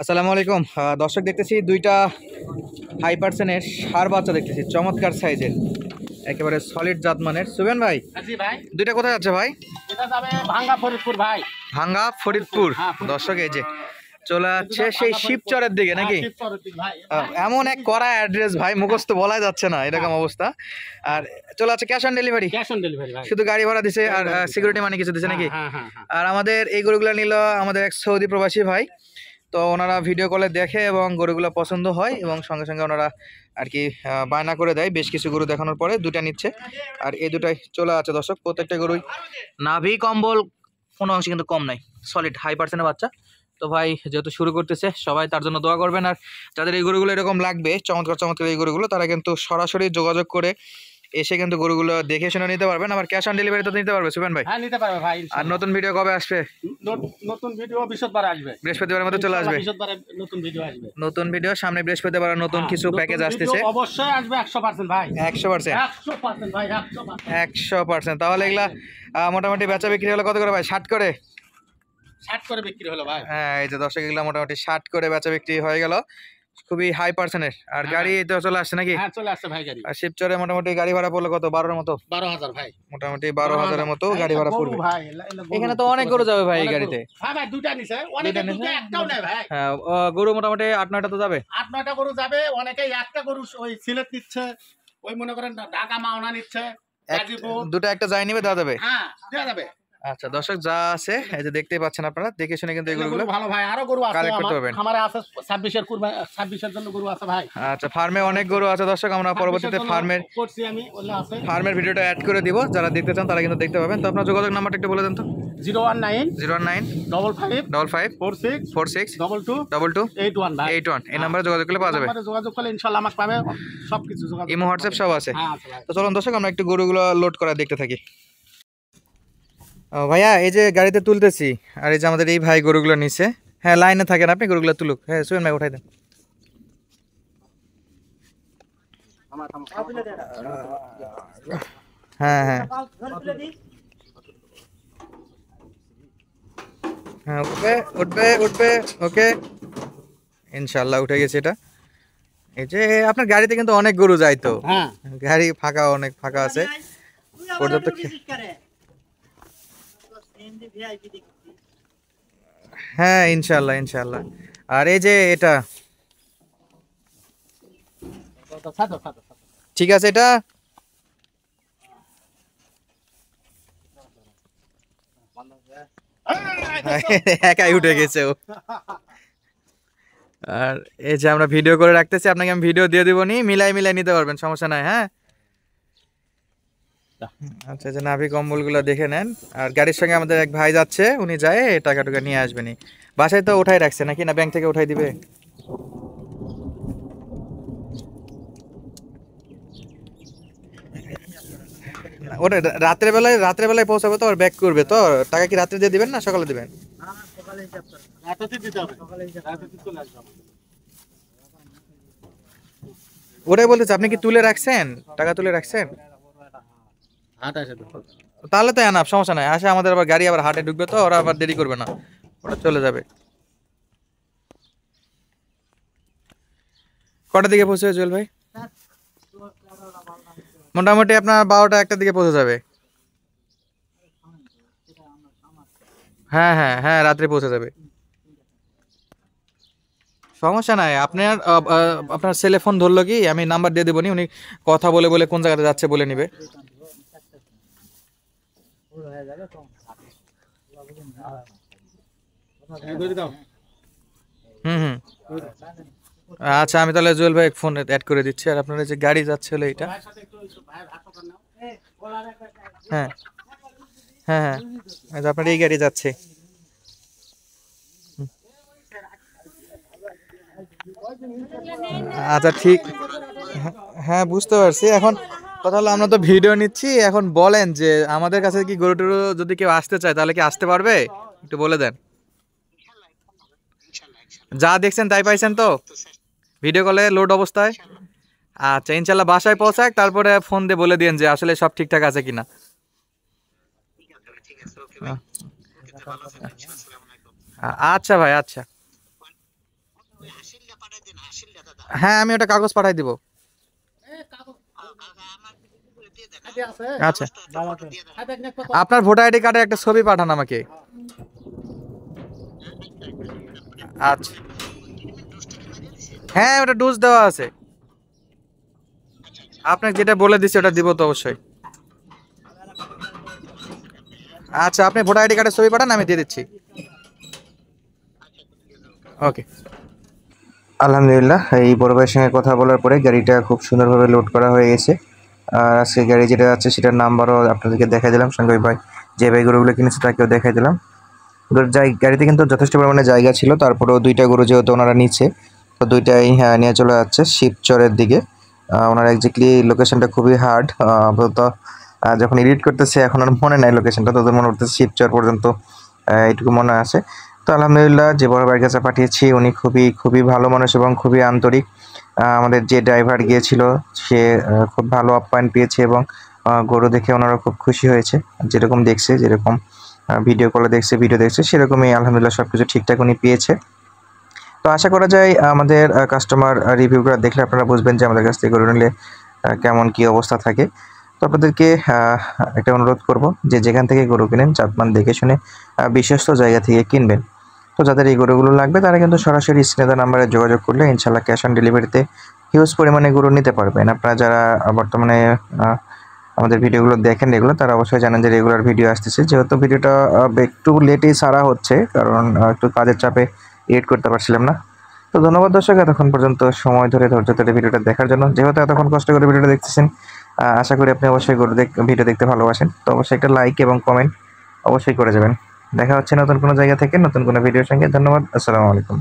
আসসালামু আলাইকুম দর্শক, দেখতেছি দুইটা হাই পার্সেন্টের ষাঁড় বাচ্চা দেখতেছি, চমৎকার সাইজের, একেবারে সলিড জাতমানের। সুবেন ভাই, জি ভাই, দুইটা কোথায় যাচ্ছে ভাই? এটা যাবে ভাঙ্গা ফরিদপুর ভাই। ভাঙ্গা ফরিদপুর। হ্যাঁ, দর্শক এই যে চলে যাচ্ছে সেই শিবচরের দিকে নাকি? শিবচরের দিকে ভাই। এমন এক কড়া অ্যাড্রেস ভাই, মুখস্থ বলাই যাচ্ছে না এরকম অবস্থা। আর চলে যাচ্ছে cash on delivery, cash on delivery ভাই। শুধু গাড়ি ভাড়া দিছে আর সিকিউরিটি মানি কিছু দিছে নাকি? হ্যাঁ হ্যাঁ হ্যাঁ। আর আমাদের এই গরুগুলো নিল আমাদের এক সৌদি প্রবাসী ভাই, তো ওনারা ভিডিও কলে দেখে এবং গরুগুলো পছন্দ হয় এবং সঙ্গে সঙ্গে ওনারা আর কি বায়না করে দেয়। বেশ কিছু গরু দেখানোর পরে দুটা নিচ্ছে, আর এই দুটাই চলে আছে দর্শক। প্রত্যেকটা গরুই নাভি কম্বল কোনো অংশে কিন্তু কম নাই, সলিড হাই পার্সেন্টের বাচ্চা। তো ভাই যেহেতু শুরু করতেছে, সবাই তার জন্য দোয়া করবেন। আর যাদের এই গরুগুলো এরকম লাগবে, চমৎকার চমৎকার এই গরুগুলো, তারা কিন্তু সরাসরি যোগাযোগ করে এসে কিন্তু গরুগুলো দেখে শুনে নিতে পারবেন। আবার ক্যাশ অন ডেলিভারি তো নিতে পারবে সুবেন ভাই? হ্যাঁ, নিতে পারবে ভাই। আর নতুন ভিডিও কবে আসবে? নতুন ভিডিও বৃহস্পতিবার আসবে। বৃহস্পতিবারের মধ্যে চলে আসবে বৃহস্পতিবারে নতুন ভিডিও আসবে। নতুন ভিডিও সামনে বৃহস্পতিবার নতুন কিছু প্যাকেজ আসতেছে। অবশ্যই আসবে 100% ভাই। 100% 100% ভাই, 100%। 100%। তাহলে এগুলা মোটামুটি বেচা বিক্রি হলো কত করে ভাই? 60 করে? 60 করে বিক্রি হলো ভাই। হ্যাঁ, এই যে দর্শক, এগুলা মোটামুটি 60 করে বেচা বিক্রি হয়ে গেল। খুবই হাই পার্সেন্টের। আর গাড়ি তো চলে আসছে নাকি? হ্যাঁ, চলে আসছে ভাই গাড়ি। আর শিবচরে মোটামুটি গাড়ি ভাড়া পড়লো কত? 12-এর মতো? 12,000 ভাই। মোটামুটি 12,000-এর মতো গাড়ি ভাড়া পড়বে। ভাই এখানে তো অনেক গরু যাবে ভাই এই গাড়িতে। হ্যাঁ ভাই, দুইটা নিছে, অনেকে দুইটা একটাও নেয় ভাই। হ্যাঁ, গরু মোটামুটি 8-9টা তো যাবে। 8-9টা গরু যাবে, অনেকে একটা গরু ওই সিলেট নিচ্ছে, ওই মনে করেন ঢাকা মাওনা নিচ্ছে, গাজীপুর। দুটো একটা যাই নিবে, দেওয়া যাবে। হ্যাঁ, দেওয়া যাবে। আচ্ছা দর্শক, যা আছে এই যে দেখতেই পাচ্ছেন আপনারা, দেখে শুনে কিন্তু এগুলো ভালো ভাই, আরো গরু আছে কালেক্ট করতে পারবেন। আমারে আছে 26-এর কুরবানি, 26-এর জন্য গরু আছে ভাই। আচ্ছা, ফার্মে অনেক গরু আছে দর্শক, আমরা পরবর্তীতে করছি আমি, ওলা আছে। ফার্মের ভিডিওটা অ্যাড করে দিব, যারা দেখতে চান তারা কিন্তু দেখতে পাবেন। তো আপনার যোগাযোগ নাম্বারটা একটু বলে দেন তো। 019 019 55 55 46 46 22 22 81 ভাই। 81। এই নাম্বারে যোগাযোগ করলে পাওয়া যাবে। আমারে যোগাযোগ করলে ইনশাআল্লাহ আমাকে পাবে, সবকিছু যোগাযোগ। ইমো হোয়াটসঅ্যাপ সব আছে। হ্যাঁ আছে ভাই। তো চলুন দর্শক, আমরা একটু গরুগুলো লোড করা দেখতে থাকি। ভাইয়া, এই যে গাড়িতে তুলতেছি, আর এই যে আমাদের এই ভাই গরুগুলো নিচ্ছে। হ্যাঁ, লাইনে থাকেন আপনি, গরুগুলো তুলুক। হ্যাঁ সুয়েন ভাই, উঠাই দেন। হ্যাঁ হ্যাঁ হ্যাঁ, উঠবে উঠবে উঠবে। ওকে, ইনশাল্লাহ উঠে গেছে এটা। এই যে আপনার গাড়িতে কিন্তু অনেক গরু যায়, তো হ্যাঁ, গাড়ি ফাঁকা, অনেক ফাঁকা আছে পর্যাপ্ত। হ্যাঁ, ইনশাল্লাহ ইনশাল্লাহ। আর এই যে এটা ঠিক আছে, এটা একাই উঠে গেছে ও। আর এই যে আমরা ভিডিও করে রাখতেছি, আপনাকে আমি ভিডিও দিয়ে দিব, নি মিলাই মিলাই নিতে পারবেন, সমস্যা নাই। হ্যাঁ আচ্ছা, যে নাভি কম্বলগুলো দেখে নেন। আর গাড়ির সঙ্গে আমাদের এক ভাই যাচ্ছে, উনি যায় টাকা টুকা নিয়ে আসবেনি। বাসায় তো উঠাই রাখছে নাকি, না ব্যাংক থেকে উঠাই দিবে? ওটা রাত্রে বেলায় পৌঁছাবে তো, আর ব্যাক করবে তো। টাকা কি রাত্রে দিয়ে দিবেন না সকালে দিবেন? ওটাই বলতেছে, আপনি কি তুলে রাখছেন? টাকা তুলে রাখছেন? তাহলে তো এনাফ, সমস্যা নাই। আসে আমাদের আবার গাড়ি আবার হাটে ঢুকবে, তো ওরা আবার দেরি করবে না, ওরা চলে যাবে। কটার দিকে পৌঁছে জুয়েল ভাই? মোটামুটি আপনার 12টা 1টার দিকে পৌঁছে যাবে। হ্যাঁ হ্যাঁ হ্যাঁ, রাত্রে পৌঁছে যাবে, সমস্যা নাই। আপনার আপনার ছেলে ফোন ধরলো কি, আমি নাম্বার দিয়ে দেবো, নি উনি কথা বলে বলে কোন জায়গাতে যাচ্ছে বলে নিবে। হুম হুম, আচ্ছা, আমি তাহলে জুয়েল ভাই ফোন অ্যাড করে দিচ্ছি। আর আপনার যে গাড়ি যাচ্ছে হলো এইটা। হ্যাঁ হ্যাঁ হ্যাঁ, আপনার এই গাড়ি যাচ্ছে। আচ্ছা ঠিক, হ্যাঁ বুঝতে পারছি। এখন কথা হলো, আমরা তো ভিডিও নিচ্ছি, এখন বলেন যে আমাদের কাছে কি গরু টরু যদি কেউ আসতে চায় তাহলে কি আসতে পারবে? একটু বলে দেন। যা দেখছেন তাই পাইছেন তো ভিডিও কলে লোড অবস্থায়? আচ্ছা, ইনশাল্লাহ বাসায় পৌঁছাক, তারপরে ফোন দিয়ে বলে দিন যে আসলে সব ঠিকঠাক আছে কিনা। আচ্ছা ভাই, আচ্ছা। হ্যাঁ, আমি ওটা কাগজ পাঠাই দিব। আচ্ছা, আপনার ভোটার আইডি কার্ডের একটা ছবি পাঠান আমাকে। আচ্ছা, হ্যাঁ ওটা ডোজ দেওয়া আছে, আপনাকে যেটা বলে দিচ্ছি ওটা দিব তো অবশ্যই। আচ্ছা, আপনি ভোটার আইডি কার্ডের ছবি পাঠান, আমি দিয়ে দিচ্ছি। ওকে। আলহামদুলিল্লাহ, এই বড় ভাইয়ের সঙ্গে কথা বলার পরে গাড়িটা খুব সুন্দরভাবে লোড করা হয়ে গেছে। আর আজকে গাড়ি যেটা আছে সেটার নাম্বারও আপনাদেরকে দেখাই দিলাম, সঙ্গে ওই ভাই যে ভাই গরুগুলো কিনেছে তাকেও দেখাই দিলাম। গাড়িতে কিন্তু যথেষ্ট পরিমাণে জায়গা ছিল, তারপরেও দুইটা গরু যেহেতু ওনারা নিচ্ছে, তো দুইটাই নিয়ে চলে যাচ্ছে শিবচরের দিকে। ওনার এক্স্যাক্টলি লোকেশনটা খুবই হার্ড, আপাতত যখন এডিট করতেছে এখন আর মনে নাই লোকেশনটা, তোদের মনে করতেছে শিবচর পর্যন্ত এইটুকু মনে আছে। তো আলহামদুলিল্লাহ, যে বড় ভাইয়ের কাছে পাঠিয়েছি উনি খুবই খুবই ভালো মানুষ এবং খুবই আন্তরিক। আমাদের যে ড্রাইভার গিয়েছিল সে খুব ভালো আপ্যায়ন পেয়েছে এবং গরু দেখে ওনারা খুব খুশি হয়েছে। যেরকম দেখছে, যেরকম ভিডিও কলে দেখছে, ভিডিও দেখছে, সেরকমই আলহামদুলিল্লাহ সব কিছু ঠিকঠাক উনি পেয়েছে। তো আশা করা যায় আমাদের কাস্টমার রিভিউগুলো দেখলে আপনারা বুঝবেন যে আমাদের কাছ থেকে গরু নিলে কেমন কী অবস্থা থাকে। তো আপনাদেরকে একটা অনুরোধ করব যে যেখান থেকে গরু কিনেন জাতমান দেখে শুনে বিশ্বস্ত জায়গা থেকে কিনবেন। তো যাদের এই গরুগুলো লাগবে তারা কিন্তু সরাসরি স্ক্রিনে দেওয়া নাম্বারে যোগাযোগ করলে ইনশাল্লাহ ক্যাশ অন ডেলিভারিতে হিউজ পরিমাণে গরু নিতে পারবেন। আপনারা যারা বর্তমানে আমাদের ভিডিওগুলো দেখেন রেগুলার, তারা অবশ্যই জানেন যে রেগুলার ভিডিও আসতেছে। যেহেতু ভিডিওটা একটু লেটেই ছাড়া হচ্ছে, কারণ একটু কাজের চাপে এডিট করতে পারছিলাম না। তো ধন্যবাদ দর্শক এতক্ষণ পর্যন্ত সময় ধরে ধৈর্য ধরে ভিডিওটা দেখার জন্য। যেহেতু এতক্ষণ কষ্ট করে ভিডিওটা দেখতেছেন, আশা করি আপনি অবশ্যই ভিডিও দেখতে ভালোবাসেন। তো অবশ্যই একটা লাইক এবং কমেন্ট অবশ্যই করে যাবেন। দেখা হচ্ছে নতুন কোনো জায়গা থেকে নতুন কোনো ভিডিওর সঙ্গে। ধন্যবাদ, আসসালামু আলাইকুম।